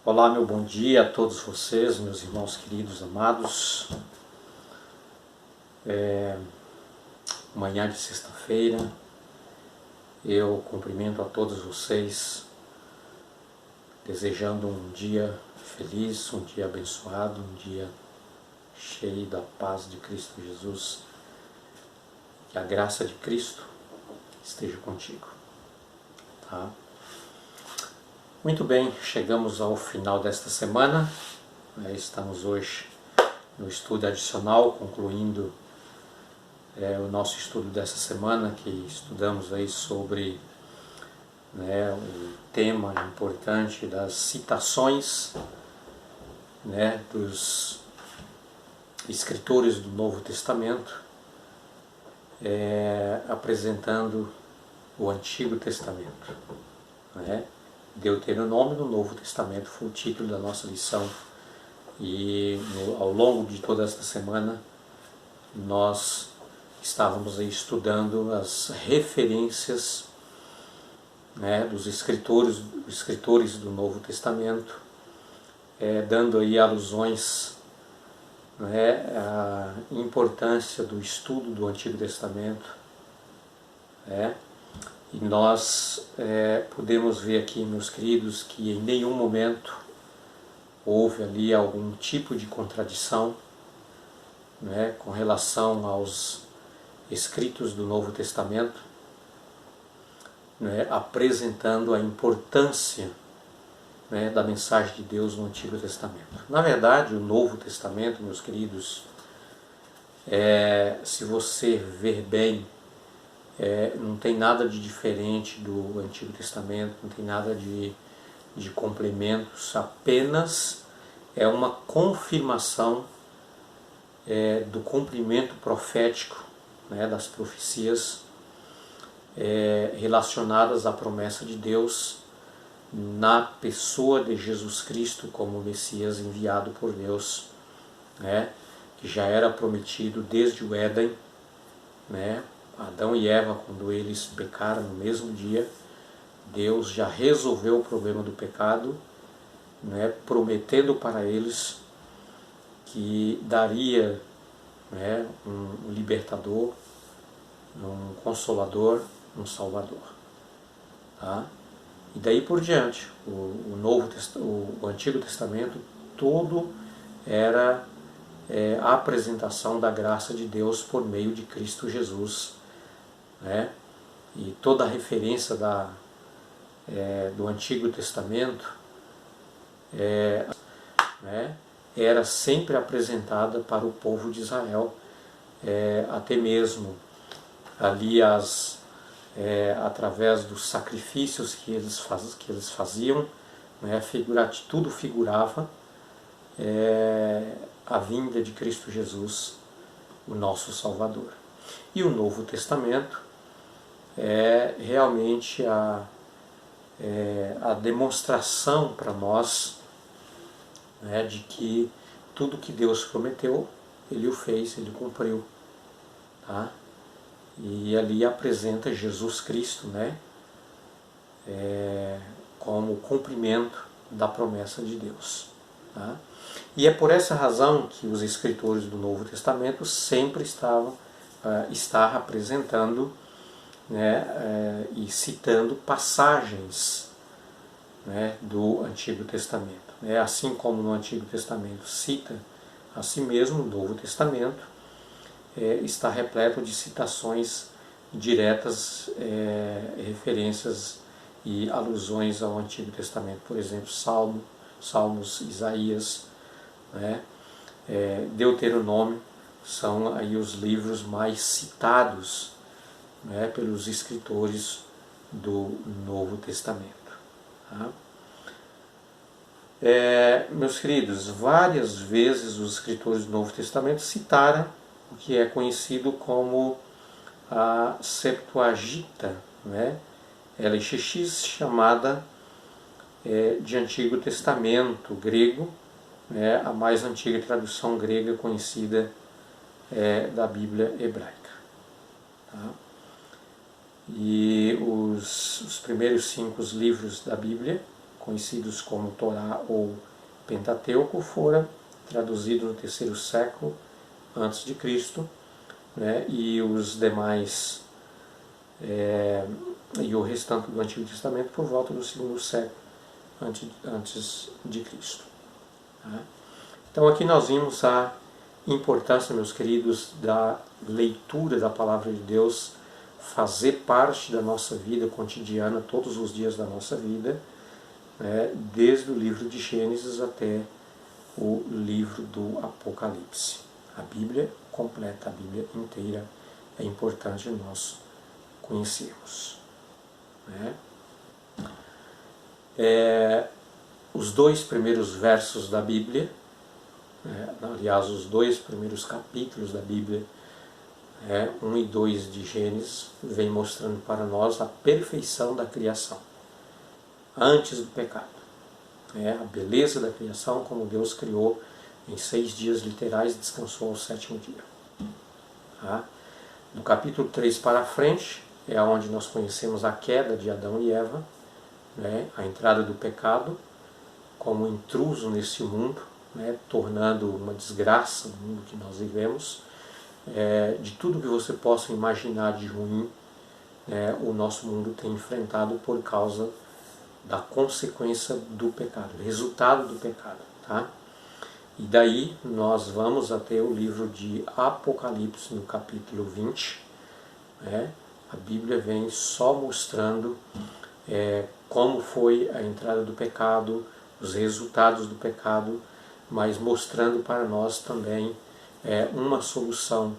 Olá, meu bom dia a todos vocês, meus irmãos queridos, amados. Manhã de sexta-feira, eu cumprimento a todos vocês, desejando um dia feliz, um dia abençoado, um dia cheio da paz de Cristo Jesus. Que a graça de Cristo esteja contigo. Tá? Muito bem, chegamos ao final desta semana. Estamos hoje no estudo adicional, concluindo o nosso estudo dessa semana, que estudamos aí sobre o tema importante das citações dos escritores do Novo Testamento, apresentando o Antigo Testamento. Deuteronômio no Novo Testamento foi o título da nossa lição, e ao longo de toda esta semana nós estávamos aí estudando as referências dos escritores do Novo Testamento, dando aí alusões à importância do estudo do Antigo Testamento. E nós podemos ver aqui, meus queridos, que em nenhum momento houve ali algum tipo de contradição com relação aos escritos do Novo Testamento, apresentando a importância da mensagem de Deus no Antigo Testamento. Na verdade, o Novo Testamento, meus queridos, se você ver bem, não tem nada de diferente do Antigo Testamento, não tem nada de complementos, apenas é uma confirmação do cumprimento profético das profecias relacionadas à promessa de Deus na pessoa de Jesus Cristo como Messias enviado por Deus, que já era prometido desde o Éden. Adão e Eva, quando eles pecaram no mesmo dia, Deus já resolveu o problema do pecado, prometendo para eles que daria um libertador, um consolador, um salvador. Tá? E daí por diante, o Antigo Testamento todo era a apresentação da graça de Deus por meio de Cristo Jesus. E toda a referência do Antigo Testamento era sempre apresentada para o povo de Israel, até mesmo ali através dos sacrifícios que eles faziam, tudo figurava a vinda de Cristo Jesus, o nosso Salvador. E o Novo Testamento é realmente a demonstração para nós de que tudo que Deus prometeu, Ele o fez, Ele cumpriu. Tá? E ali apresenta Jesus Cristo como cumprimento da promessa de Deus. Tá? E é por essa razão que os escritores do Novo Testamento sempre estão apresentando e citando passagens do Antigo Testamento. Assim como no Antigo Testamento cita a si mesmo, o Novo Testamento está repleto de citações diretas, referências e alusões ao Antigo Testamento. Por exemplo, Salmos, Isaías, Deuteronômio, são aí os livros mais citados pelos escritores do Novo Testamento. Tá? Meus queridos, várias vezes os escritores do Novo Testamento citaram o que é conhecido como a Septuaginta, LXX, chamada de Antigo Testamento grego, a mais antiga tradução grega conhecida da Bíblia hebraica. Tá? E os primeiros 5 livros da Bíblia conhecidos como Torá ou Pentateuco, foram traduzidos no terceiro século antes de Cristo, né? E os demais e o restante do Antigo Testamento por volta do segundo século antes de Cristo. Tá? Então aqui nós vimos a importância, meus queridos, da leitura da Palavra de Deus fazer parte da nossa vida cotidiana, todos os dias da nossa vida, né, desde o livro de Gênesis até o livro do Apocalipse. A Bíblia completa, a Bíblia inteira é importante nós conhecermos. Né? Os dois primeiros versos da Bíblia, aliás, os dois primeiros capítulos da Bíblia, 1 e 2 de Gênesis, vem mostrando para nós a perfeição da criação, antes do pecado. A beleza da criação, como Deus criou em 6 dias literais e descansou ao 7º dia. Tá? Do capítulo 3 para frente, é onde nós conhecemos a queda de Adão e Eva, a entrada do pecado como intruso nesse mundo, tornando uma desgraça no mundo que nós vivemos. De tudo que você possa imaginar de ruim, o nosso mundo tem enfrentado por causa da consequência do pecado, resultado do pecado. Tá? E daí nós vamos até o livro de Apocalipse, no capítulo 20. A Bíblia vem só mostrando como foi a entrada do pecado, os resultados do pecado, mas mostrando para nós também uma solução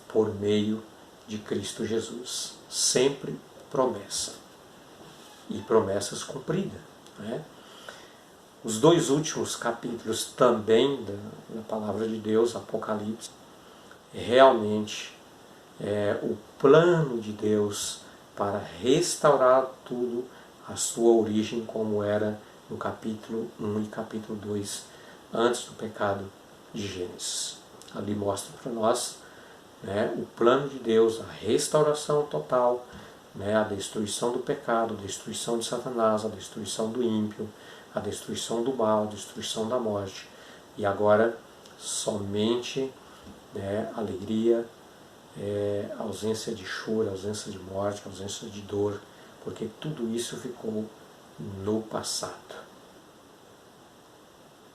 por meio de Cristo Jesus. Sempre promessa. E promessas cumpridas. Os dois últimos capítulos também da Palavra de Deus, Apocalipse, realmente o plano de Deus para restaurar tudo à sua origem, como era no capítulo 1 e capítulo 2, antes do pecado de Gênesis. Ali mostra para nós o plano de Deus, a restauração total, a destruição do pecado, a destruição de Satanás, a destruição do ímpio, a destruição do mal, a destruição da morte. E agora somente alegria, ausência de choro, ausência de morte, ausência de dor, porque tudo isso ficou no passado.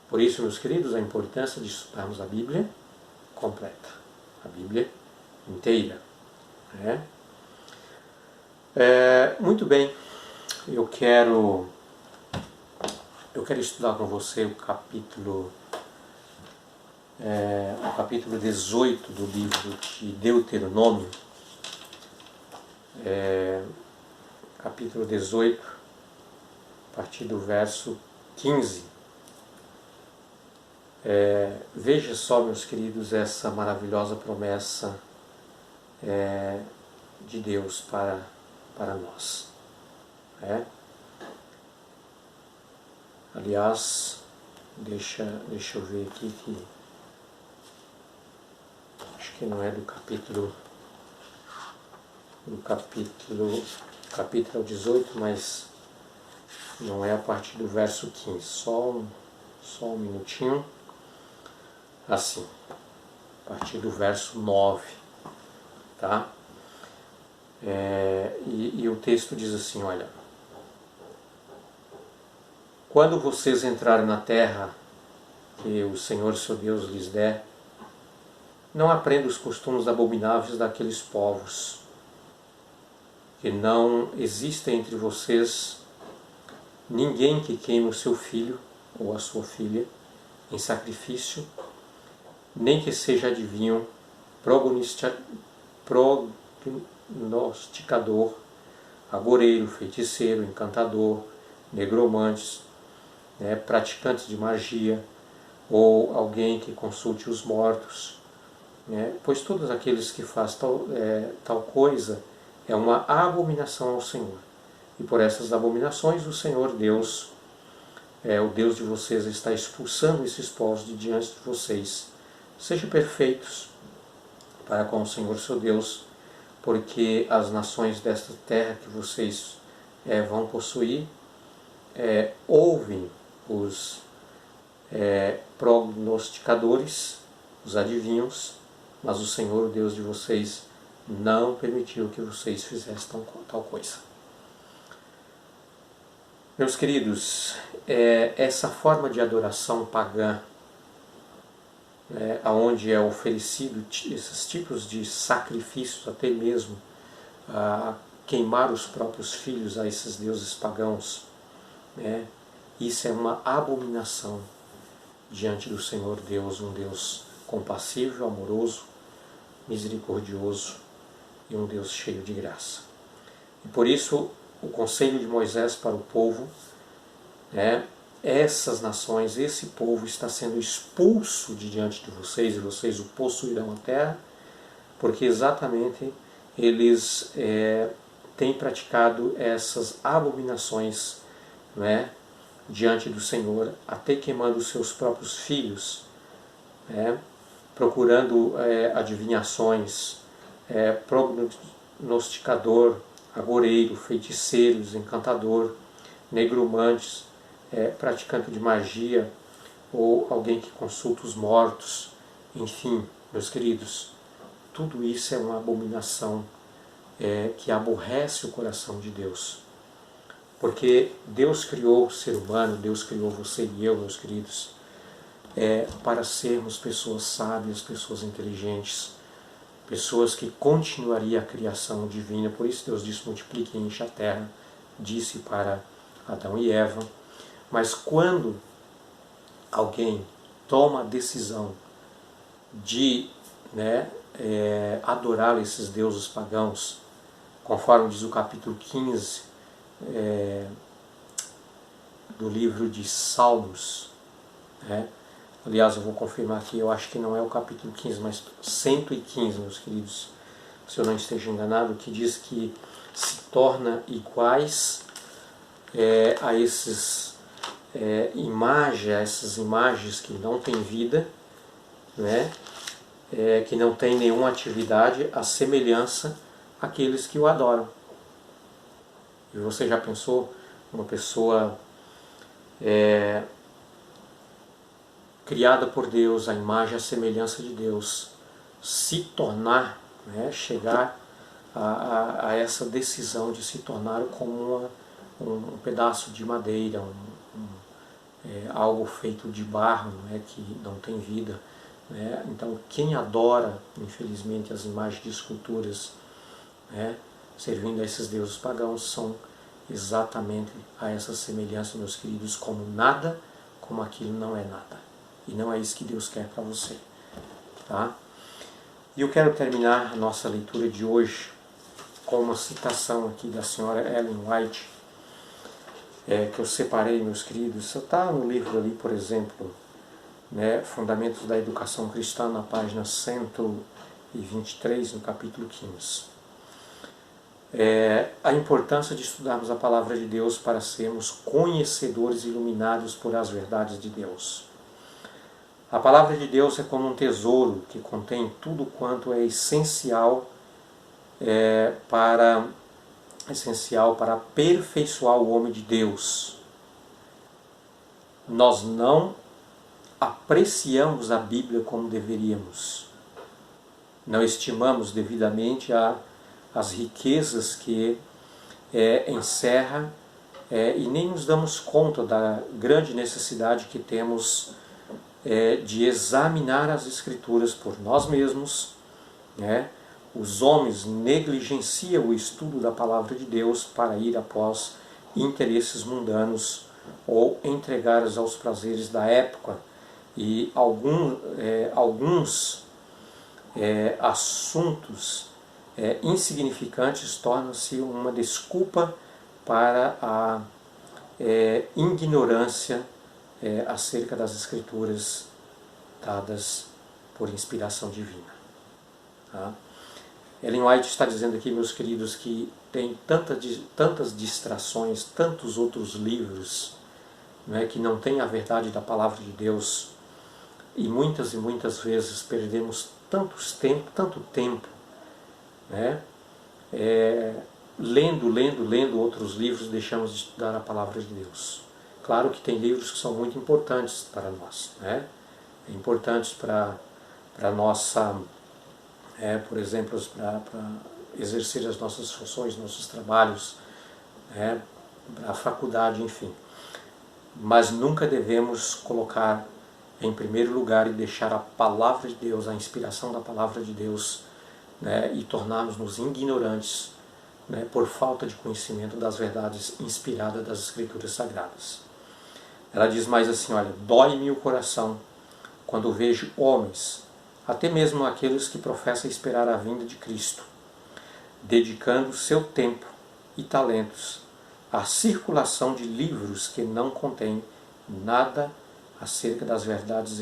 Por isso, meus queridos, a importância de estudarmos a Bíblia completa, a Bíblia inteira. Muito bem, eu quero estudar com você o capítulo 18 do livro de Deuteronômio, capítulo 18, a partir do verso 15. Veja só, meus queridos, essa maravilhosa promessa de Deus para nós. Aliás, deixa eu ver aqui que acho que não é do capítulo 18, mas não é a partir do verso 15, só um minutinho, assim, a partir do verso 9, tá? E o texto diz assim, olha: quando vocês entrarem na terra que o Senhor seu Deus lhes der, não aprendam os costumes abomináveis daqueles povos, que não existe entre vocês ninguém que queime o seu filho ou a sua filha em sacrifício, nem que seja adivinho, prognosticador, agoureiro, feiticeiro, encantador, negromantes, praticantes de magia, ou alguém que consulte os mortos, pois todos aqueles que fazem tal coisa é uma abominação ao Senhor. E por essas abominações o Senhor Deus, o Deus de vocês, está expulsando esses povos de diante de vocês. Sejam perfeitos para com o Senhor seu Deus, porque as nações desta terra que vocês vão possuir ouvem os prognosticadores, os adivinhos, mas o Senhor, o Deus de vocês, não permitiu que vocês fizessem tal coisa. Meus queridos, essa forma de adoração pagã, onde é oferecido esses tipos de sacrifícios, até mesmo a queimar os próprios filhos a esses deuses pagãos, isso é uma abominação diante do Senhor Deus, um Deus compassivo, amoroso, misericordioso e um Deus cheio de graça. E por isso o conselho de Moisés para o povo, essas nações, esse povo está sendo expulso de diante de vocês, e vocês o possuirão a terra, porque exatamente eles têm praticado essas abominações, diante do Senhor, até queimando os seus próprios filhos, procurando adivinhações, prognosticador, agoreiro, feiticeiros, encantador, negromantes, praticante de magia, ou alguém que consulta os mortos. Enfim, meus queridos, tudo isso é uma abominação que aborrece o coração de Deus. Porque Deus criou o ser humano, Deus criou você e eu, meus queridos, para sermos pessoas sábias, pessoas inteligentes, pessoas que continuariam a criação divina. Por isso Deus disse: multiplique e encha a terra, disse para Adão e Eva. Mas quando alguém toma a decisão de adorar esses deuses pagãos, conforme diz o capítulo 15 do livro de Salmos, aliás, eu vou confirmar aqui, eu acho que não é o capítulo 15, mas 115, meus queridos, se eu não esteja enganado, que diz que se torna iguais a essas imagens que não têm vida, que não têm nenhuma atividade, a semelhança àqueles que o adoram. E você já pensou uma pessoa criada por Deus, a imagem e a semelhança de Deus, se tornar, chegar a essa decisão de se tornar como um pedaço de madeira, algo feito de barro, que não tem vida. Então, quem adora, infelizmente, as imagens de esculturas, servindo a esses deuses pagãos, são exatamente a essa semelhança, meus queridos, como nada, como aquilo não é nada. E não é isso que Deus quer para você. Tá? E eu quero terminar a nossa leitura de hoje com uma citação aqui da senhora Ellen White, que eu separei, meus queridos. Está no livro ali, por exemplo, Fundamentos da Educação Cristã, na página 123, no capítulo 15. A importância de estudarmos a Palavra de Deus para sermos conhecedores iluminados por as verdades de Deus. A Palavra de Deus é como um tesouro que contém tudo quanto é essencial para aperfeiçoar o homem de Deus. Nós não apreciamos a Bíblia como deveríamos. Não estimamos devidamente as riquezas que encerra e nem nos damos conta da grande necessidade que temos de examinar as Escrituras por nós mesmos. Os homens negligenciam o estudo da Palavra de Deus para ir após interesses mundanos ou entregar-os aos prazeres da época. E alguns assuntos insignificantes tornam-se uma desculpa para a ignorância acerca das Escrituras dadas por inspiração divina. Tá? Ellen White está dizendo aqui, meus queridos, que tem tantas distrações, tantos outros livros que não têm a verdade da Palavra de Deus, e muitas vezes perdemos tanto tempo lendo outros livros, deixamos de estudar a palavra de Deus. Claro que tem livros que são muito importantes para nós, né? Importantes para a nossa, por exemplo, para exercer as nossas funções, nossos trabalhos, para a faculdade, enfim. Mas nunca devemos colocar em primeiro lugar e deixar a palavra de Deus, a inspiração da palavra de Deus, e tornarmos-nos ignorantes, por falta de conhecimento das verdades inspiradas das Escrituras Sagradas. Ela diz mais assim, olha, dói-me o coração quando vejo homens, até mesmo aqueles que professam esperar a vinda de Cristo, dedicando seu tempo e talentos à circulação de livros que não contêm nada acerca das verdades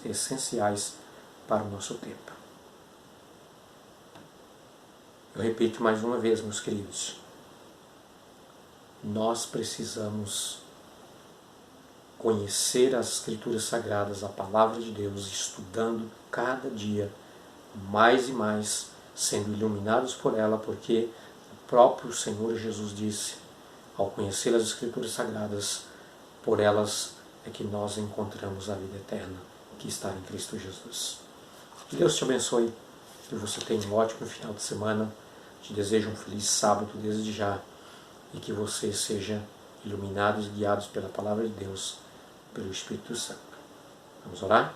essenciais para o nosso tempo. Eu repito mais uma vez, meus queridos, nós precisamos conhecer as Escrituras Sagradas, a Palavra de Deus, estudando cada dia mais e mais, sendo iluminados por ela, porque o próprio Senhor Jesus disse, ao conhecer as Escrituras Sagradas, por elas é que nós encontramos a vida eterna que está em Cristo Jesus. Que Deus te abençoe, que você tenha um ótimo final de semana, te desejo um feliz sábado desde já, e que você seja iluminado e guiado pela Palavra de Deus, pelo Espírito Santo. Vamos orar?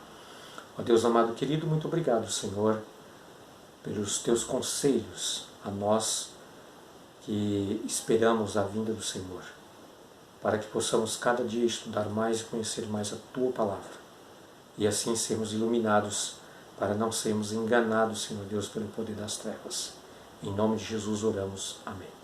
Ó Deus amado querido, muito obrigado, Senhor, pelos teus conselhos a nós que esperamos a vinda do Senhor, para que possamos cada dia estudar mais e conhecer mais a tua palavra, e assim sermos iluminados, para não sermos enganados, Senhor Deus, pelo poder das trevas. Em nome de Jesus oramos. Amém.